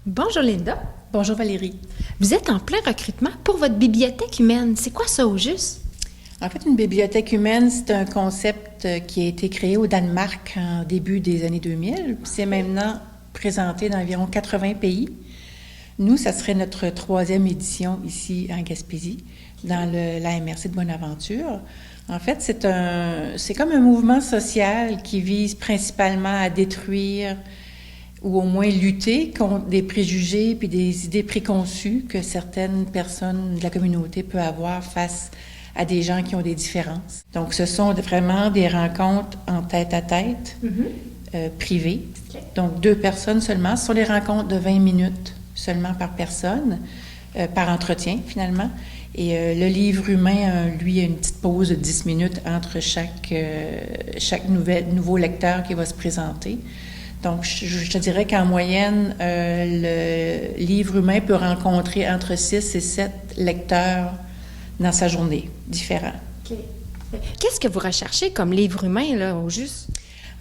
Bonjour Linda. Bonjour Valérie. Vous êtes en plein recrutement pour votre bibliothèque humaine. C'est quoi ça au juste? En fait, une bibliothèque humaine, c'est un concept qui a été créé au Danemark en début des années 2000. C'est maintenant présenté dans environ 80 pays. Nous, ça serait notre 3e édition ici en Gaspésie, dans l'AMRC de Bonaventure. En fait, c'est comme un mouvement social qui vise principalement à détruire ou au moins lutter contre des préjugés puis des idées préconçues que certaines personnes de la communauté peuvent avoir face à des gens qui ont des différences. Donc, ce sont vraiment des rencontres en tête-à-tête, privées. Okay. Donc, 2 personnes seulement. Ce sont des rencontres de 20 minutes seulement par personne, par entretien, finalement. Et le livre humain, lui, a une petite pause de 10 minutes entre chaque nouveau lecteur qui va se présenter. Donc, je te dirais qu'en moyenne, le livre humain peut rencontrer entre 6 et 7 lecteurs dans sa journée, différents. Okay. Qu'est-ce que vous recherchez comme livre humain, là, au juste?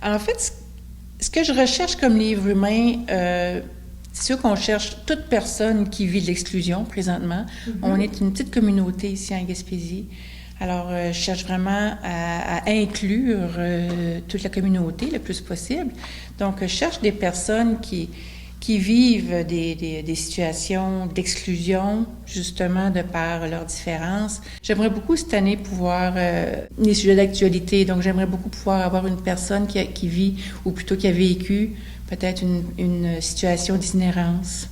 En fait, ce que je recherche comme livre humain, c'est sûr qu'on cherche toute personne qui vit de l'exclusion présentement. On est une petite communauté ici en Gaspésie. Alors, je cherche vraiment à inclure toute la communauté le plus possible. Donc, je cherche des personnes qui vivent des situations d'exclusion, justement, de par leurs différences. J'aimerais beaucoup cette année pouvoir, les sujets d'actualité, donc j'aimerais beaucoup pouvoir avoir une personne qui vit, ou plutôt qui a vécu peut-être une situation d'itinérance.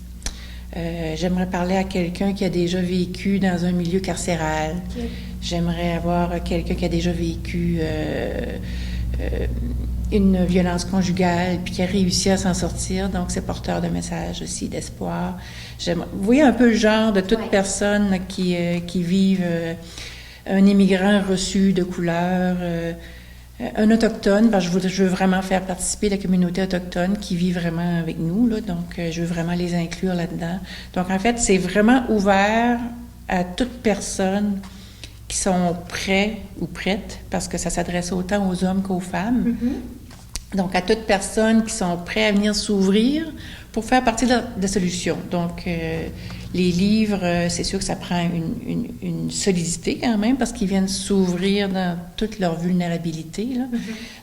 J'aimerais parler à quelqu'un qui a déjà vécu dans un milieu carcéral. Okay. J'aimerais avoir quelqu'un qui a déjà vécu une violence conjugale puis qui a réussi à s'en sortir. Donc, c'est porteur de messages aussi, d'espoir. Vous voyez un peu le genre de toute personne qui vivent un immigrant reçu de couleur, un autochtone, parce que je veux vraiment faire participer la communauté autochtone qui vit vraiment avec nous, là, donc je veux vraiment les inclure là-dedans. Donc, en fait, c'est vraiment ouvert à toute personne qui sont prêts ou prêtes, parce que ça s'adresse autant aux hommes qu'aux femmes. Donc, à toute personne qui sont prêts à venir s'ouvrir pour faire partie de la solution. Donc, les livres, c'est sûr que ça prend une solidité quand même, parce qu'ils viennent s'ouvrir dans toute leur vulnérabilité, là.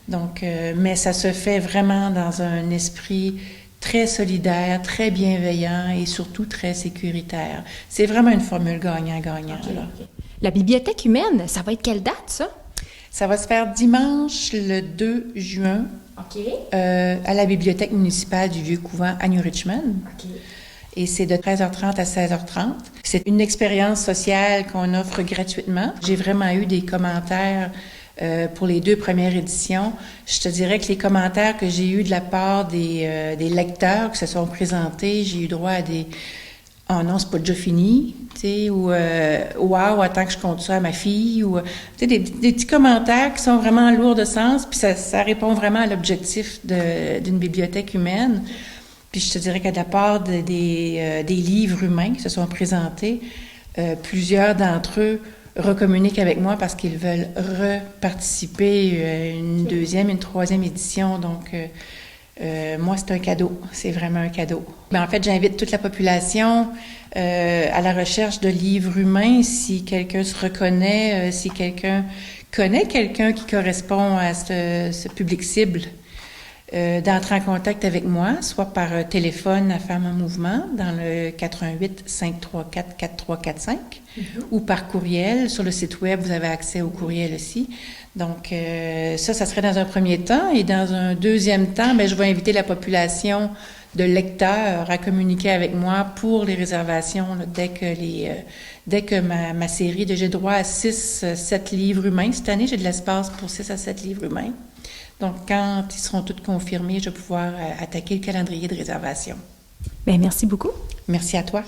Donc, mais ça se fait vraiment dans un esprit très solidaire, très bienveillant et surtout très sécuritaire. C'est vraiment une formule gagnant-gagnant. Okay. La bibliothèque humaine, ça va être quelle date, ça? Ça va se faire dimanche, le 2 juin, à la bibliothèque municipale du Vieux-Couvent à New Richmond. Et c'est de 13h30 à 16h30. C'est une expérience sociale qu'on offre gratuitement. J'ai vraiment eu des commentaires pour les 2 premières éditions. Je te dirais que les commentaires que j'ai eus de la part des lecteurs qui se sont présentés, j'ai eu droit à des « Oh non, c'est pas déjà fini », tu sais, ou « Wow, attends que je compte ça à ma fille », ou tu sais, des petits commentaires qui sont vraiment lourds de sens, puis ça répond vraiment à l'objectif d'une bibliothèque humaine. Puis je te dirais qu'à la part des livres humains qui se sont présentés, plusieurs d'entre eux recommuniquent avec moi parce qu'ils veulent reparticiper une 2e, une 3e édition. Donc, moi, c'est un cadeau. C'est vraiment un cadeau. Mais en fait, j'invite toute la population à la recherche de livres humains. Si quelqu'un se reconnaît, si quelqu'un connaît quelqu'un qui correspond à ce public cible, d'entrer en contact avec moi, soit par téléphone à Femmes en Mouvement dans le 88-534-4345 ou par courriel. Sur le site web, vous avez accès au courriel aussi. Donc, ça serait dans un premier temps. Et dans un deuxième temps, je vais inviter la population de lecteurs à communiquer avec moi pour les réservations là, dès que ma série, j'ai droit à 6-7 livres humains. Cette année, j'ai de l'espace pour 6 à 7 livres humains. Donc, quand ils seront tous confirmés, je vais pouvoir attaquer le calendrier de réservation. Bien, merci beaucoup. Merci à toi.